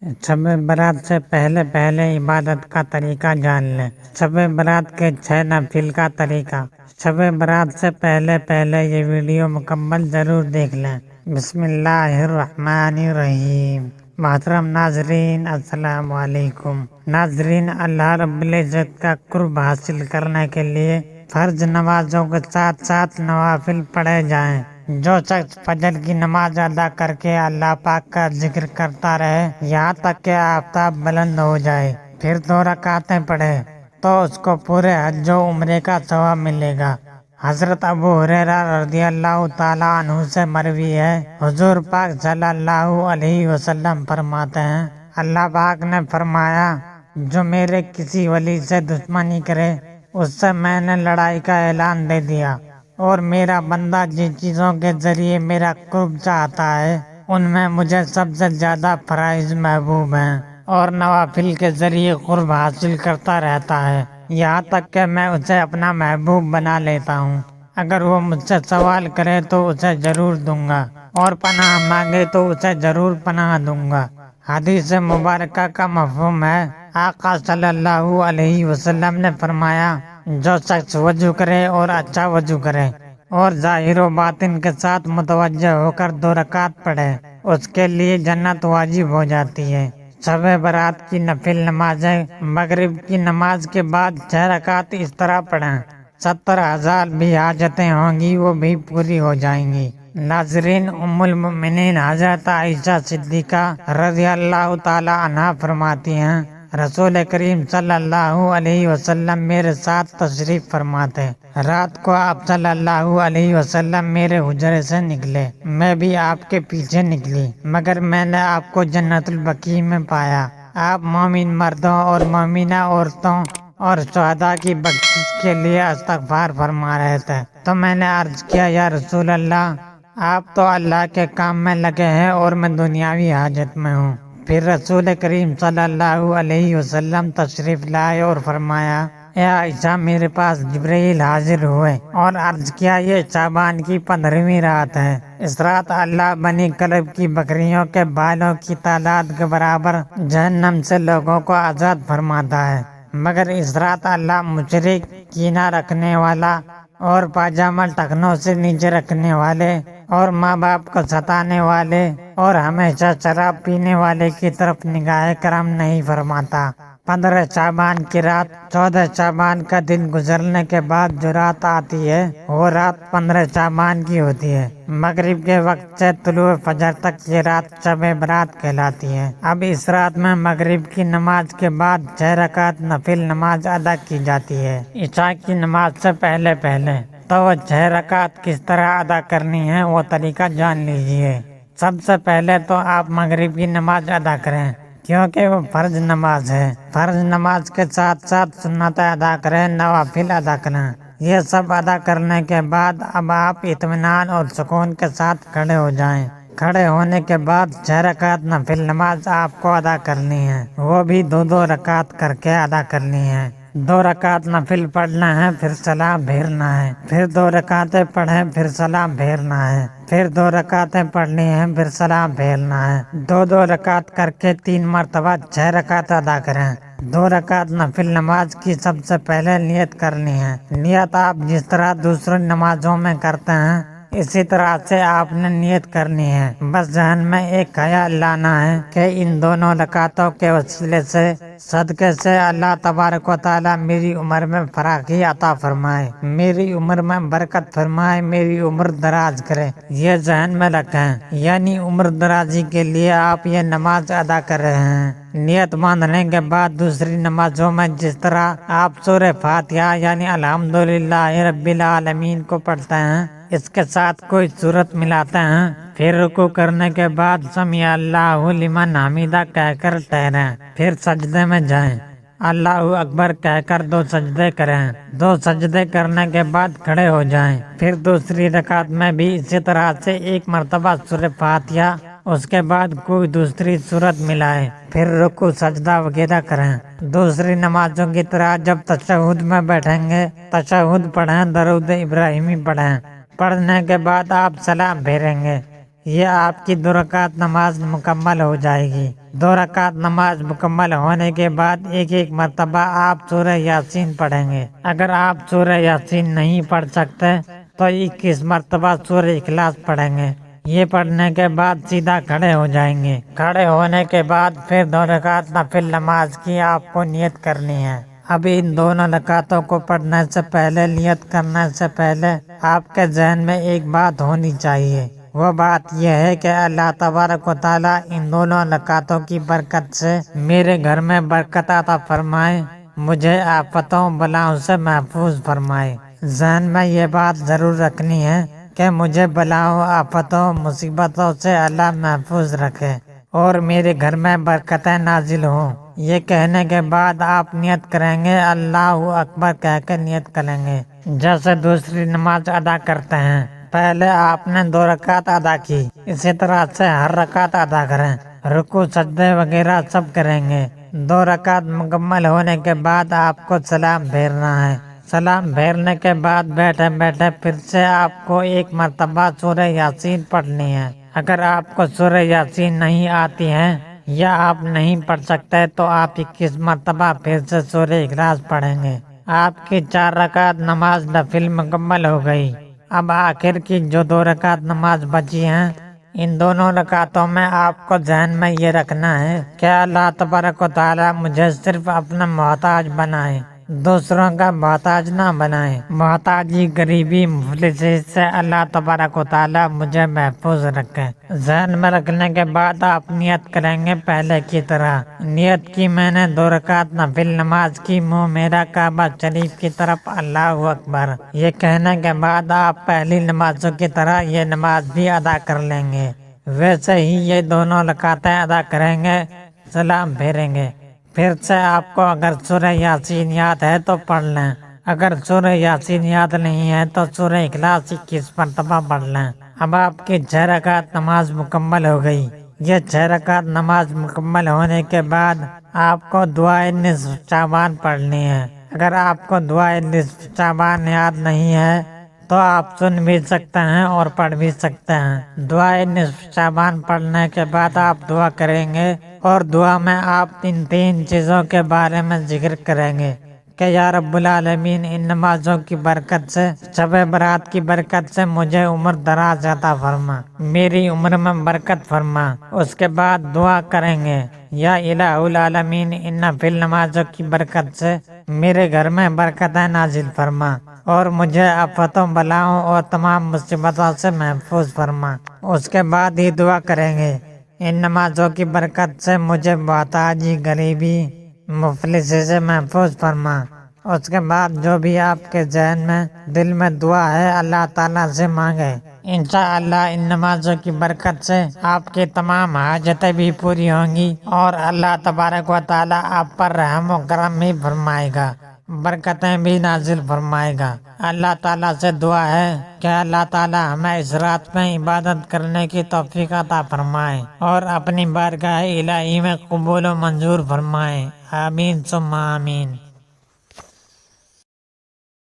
شب برات سے پہلے پہلے عبادت کا طریقہ جان لیں۔ شب برات کے 6 نفل کا طریقہ۔ شب برات سے پہلے پہلے یہ ویڈیو مکمل ضرور دیکھ لیں۔ بسم اللہ الرحمن الرحیم۔ محترم ناظرین، السلام علیکم۔ ناظرین، اللہ رب العزت کا قرب حاصل کرنے کے لیے فرض نمازوں کے ساتھ ساتھ نوافل پڑھے جائیں۔ جو شخص فجر کی نماز ادا کر کے اللہ پاک کا ذکر کرتا رہے یہاں تک کہ آفتاب بلند ہو جائے، پھر 2 رکعتیں پڑھے تو اس کو پورے حج و عمرے کا ثواب ملے گا۔ حضرت ابو ہریرہ رضی اللہ تعالیٰ عنہ سے مروی ہے، حضور پاک صلی اللہ علیہ وسلم فرماتے ہیں، اللہ پاک نے فرمایا، جو میرے کسی ولی سے دشمنی کرے اس سے میں نے لڑائی کا اعلان دے دیا، اور میرا بندہ جن چیزوں کے ذریعے میرا قرب چاہتا ہے ان میں مجھے سب سے زیادہ فرائض محبوب ہیں، اور نوافل کے ذریعے قرب حاصل کرتا رہتا ہے یہاں تک کہ میں اسے اپنا محبوب بنا لیتا ہوں۔ اگر وہ مجھ سے سوال کرے تو اسے ضرور دوں گا، اور پناہ مانگے تو اسے ضرور پناہ دوں گا۔ حدیث مبارکہ کا مفہوم ہے، آقا صلی اللہ علیہ وسلم نے فرمایا، جو شخص وضو کرے اور اچھا وضو کرے اور ظاہر و باطن کے ساتھ متوجہ ہو کر 2 رکعت پڑھے اس کے لیے جنت واجب ہو جاتی ہے۔ شب برات کی نفل نمازیں مغرب کی نماز کے بعد 6 رکعت اس طرح پڑھیں، 70,000 بھی حاجتیں ہوں گی وہ بھی پوری ہو جائیں گی۔ ناظرین، ام المؤمنین حضرت عائشہ صدیقہ رضی اللہ تعالی عنہا فرماتی ہیں، رسول کریم صلی اللہ علیہ وسلم میرے ساتھ تشریف فرماتے، رات کو آپ صلی اللہ علیہ وسلم میرے حجرے سے نکلے، میں بھی آپ کے پیچھے نکلی، مگر میں نے آپ کو جنت البقیع میں پایا۔ آپ مومن مردوں اور مومنہ عورتوں اور شہداء کی بخشش کے لیے استغفار فرما رہے تھے، تو میں نے عرض کیا، یا رسول اللہ، آپ تو اللہ کے کام میں لگے ہیں اور میں دنیاوی حاجت میں ہوں۔ پھر رسول کریم صلی اللہ علیہ وسلم تشریف لائے اور فرمایا، اے عائشہ، میرے پاس جبرائیل حاضر ہوئے اور عرض کیا، یہ شعبان کی 15ویں رات ہے، اس رات اللہ بنی کلب کی بکریوں کے بالوں کی تعداد کے برابر جہنم سے لوگوں کو آزاد فرماتا ہے، مگر اس رات اللہ مشرک، کینہ رکھنے والا اور پاجامہ ٹخنوں سے نیچے رکھنے والے اور ماں باپ کو ستانے والے اور ہمیشہ شراب پینے والے کی طرف نگاہ کرم نہیں فرماتا۔ 15 شعبان کی رات، 14 شعبان کا دن گزرنے کے بعد جو رات آتی ہے وہ رات 15 شعبان کی ہوتی ہے۔ مغرب کے وقت سے طلوع فجر تک یہ رات شب برات کہلاتی ہے۔ اب اس رات میں مغرب کی نماز کے بعد 6 رکعت نفل نماز ادا کی جاتی ہے عشاء کی نماز سے پہلے پہلے۔ تو وہ 6 رکعت کس طرح ادا کرنی ہے وہ طریقہ جان لیجئے۔ سب سے پہلے تو آپ مغرب کی نماز ادا کریں، کیونکہ وہ فرض نماز ہے۔ فرض نماز کے ساتھ ساتھ سنتیں ادا کریں، نوافل ادا کریں۔ یہ سب ادا کرنے کے بعد اب آپ اطمینان اور سکون کے ساتھ کھڑے ہو جائیں۔ کھڑے ہونے کے بعد 6 رکعت نفل نماز آپ کو ادا کرنی ہے، وہ بھی 2 رکعت کر کے ادا کرنی ہے۔ 2 رکعت نفل پڑھنا ہے، پھر سلام پھیرنا ہے، پھر 2 رکعتیں پڑھیں، پھر سلام پھیرنا ہے، پھر 2 رکعتیں پڑھنی ہیں، پھر سلام پھیرنا ہے۔ 2 رکعت کر کے 3 مرتبہ 6 رکعت ادا کریں۔ 2 رکعت نفل نماز کی سب سے پہلے نیت کرنی ہے۔ نیت آپ جس طرح دوسری نمازوں میں کرتے ہیں اسی طرح سے آپ نے نیت کرنی ہے، بس ذہن میں ایک خیال لانا ہے کہ ان دونوں رکعتوں کے وسیلے سے، صدقے سے اللہ تبارک و تعالیٰ میری عمر میں فراخی عطا فرمائے، میری عمر میں برکت فرمائے، میری عمر دراز کرے، یہ ذہن میں رکھیں۔ یعنی عمر درازی کے لیے آپ یہ نماز ادا کر رہے ہیں۔ نیت باندھنے کے بعد دوسری نمازوں میں جس طرح آپ سورہ فاتحہ یعنی الحمدللہ رب العالمین کو پڑھتے ہیں، اس کے ساتھ کوئی سورت ملاتے ہیں، پھر رکوع کرنے کے بعد سمیع اللہ لمن حمیدہ کہہ کر ٹھہریں، پھر سجدے میں جائیں، اللہ اکبر کہہ کر 2 سجدے کریں، 2 سجدے کرنے کے بعد کھڑے ہو جائیں، پھر دوسری رکعت میں بھی اسی طرح سے 1 مرتبہ سورہ فاتحہ، اس کے بعد کوئی دوسری سورت ملائے، پھر رکوع سجدہ وغیرہ کریں۔ دوسری نمازوں کی طرح جب تشہد میں بیٹھیں گے تشہد پڑھیں، درود ابراہیمی پڑھیں، پڑھنے کے بعد آپ سلام پھیریں گے، یہ آپ کی 2 رکعت نماز مکمل ہو جائے گی۔ 2 رکعت نماز مکمل ہونے کے بعد ایک ایک مرتبہ آپ سورہ یاسین پڑھیں گے۔ اگر آپ سورہ یاسین نہیں پڑھ سکتے تو 21 مرتبہ سورہ اخلاص پڑھیں گے۔ یہ پڑھنے کے بعد سیدھا کھڑے ہو جائیں گے۔ کھڑے ہونے کے بعد پھر 2 رکعت نفل نماز کی آپ کو نیت کرنی ہے۔ اب ان دونوں رکعتوں کو پڑھنے سے پہلے، نیت کرنے سے پہلے آپ کے ذہن میں ایک بات ہونی چاہیے۔ وہ بات یہ ہے کہ اللہ تبارک و تعالیٰ ان دونوں رکعتوں کی برکت سے میرے گھر میں برکت عطا فرمائے، مجھے آفتوں بلاؤں سے محفوظ فرمائے۔ ذہن میں یہ بات ضرور رکھنی ہے کہ مجھے بلاؤں، آفتوں، مصیبتوں سے اللہ محفوظ رکھے اور میرے گھر میں برکتیں نازل ہوں۔ یہ کہنے کے بعد آپ نیت کریں گے، اللہ اکبر کہہ کے نیت کریں گے، جیسے دوسری نماز ادا کرتے ہیں۔ پہلے آپ نے 2 رکعت ادا کی، اسی طرح سے ہر رکعت ادا کریں، رکوع سجدے وغیرہ سب کریں گے۔ 2 رکعت مکمل ہونے کے بعد آپ کو سلام پھیرنا ہے۔ سلام پھیرنے کے بعد بیٹھے بیٹھے پھر سے آپ کو 1 مرتبہ سورہ یاسین پڑھنی ہے۔ اگر آپ کو سورہ یاسین نہیں آتی ہے یا آپ نہیں پڑھ سکتے تو آپ 21 مرتبہ پھر سے سورہ اخلاص پڑھیں گے۔ آپ کی 4 رکعت نماز نفل مکمل ہو گئی۔ اب آخر کی جو 2 رکعت نماز بچی ہیں، ان دونوں رکعتوں میں آپ کو ذہن میں یہ رکھنا ہے کہ اللہ تبارک و تعالیٰ مجھے صرف اپنا محتاج بنائے، دوسروں کا محتاج نہ بنائے۔ محتاجی، غریبی، مفلسی سے اللہ تبارک و تعالیٰ مجھے محفوظ رکھے۔ ذہن میں رکھنے کے بعد آپ نیت کریں گے پہلے کی طرح۔ نیت کی میں نے 2 رکعت نفل نماز کی، منہ میرا کعبہ شریف کی طرف، اللہ اکبر۔ یہ کہنے کے بعد آپ پہلی نمازوں کی طرح یہ نماز بھی ادا کر لیں گے۔ ویسے ہی یہ دونوں رکعتیں ادا کریں گے، سلام پھیریں گے۔ پھر سے آپ کو اگر سورہ یاسین یاد ہے تو پڑھ لیں، اگر سورہ یاسین یاد نہیں ہے تو سورہ اخلاص 21 مرتبہ پڑھ لیں۔ اب آپ کی 6 رکعت نماز مکمل ہو گئی۔ یہ 6 رکعت نماز مکمل ہونے کے بعد آپ کو دعائے نصف شعبان پڑھنی ہے۔ اگر آپ کو دعائے نصف شعبان یاد نہیں ہے تو آپ سن بھی سکتے ہیں اور پڑھ بھی سکتے ہیں۔ دعائے نصف شعبان پڑھنے کے بعد آپ دعا کریں گے اور دعا میں آپ ان 3 چیزوں کے بارے میں ذکر کریں گے کہ یا رب العالمین، ان نمازوں کی برکت سے، شب برات کی برکت سے مجھے عمر دراز عطا فرما، میری عمر میں برکت فرما۔ اس کے بعد دعا کریں گے یا الہ العالمین، ان نفل نمازوں کی برکت سے میرے گھر میں برکتیں نازل فرما اور مجھے آفتوں، بلاؤں اور تمام مصیبتوں سے محفوظ فرما۔ اس کے بعد ہی دعا کریں گے ان نمازوں کی برکت سے مجھے محتاجی، غریبی، مفلسی سے محفوظ فرما۔ اس کے بعد جو بھی آپ کے ذہن میں، دل میں دعا ہے اللہ تعالیٰ سے مانگے۔ انشاءاللہ ان نمازوں کی برکت سے آپ کی تمام حاجتیں بھی پوری ہوں گی اور اللہ تبارک و تعالیٰ آپ پر رحم و کرم بھی فرمائے گا، برکتیں بھی نازل فرمائے گا۔ اللہ تعالیٰ سے دعا ہے کہ اللہ تعالیٰ ہمیں اس رات میں عبادت کرنے کی توفیق عطا فرمائے اور اپنی بارگاہ الہی میں قبول و منظور فرمائے۔ آمین ثم آمین۔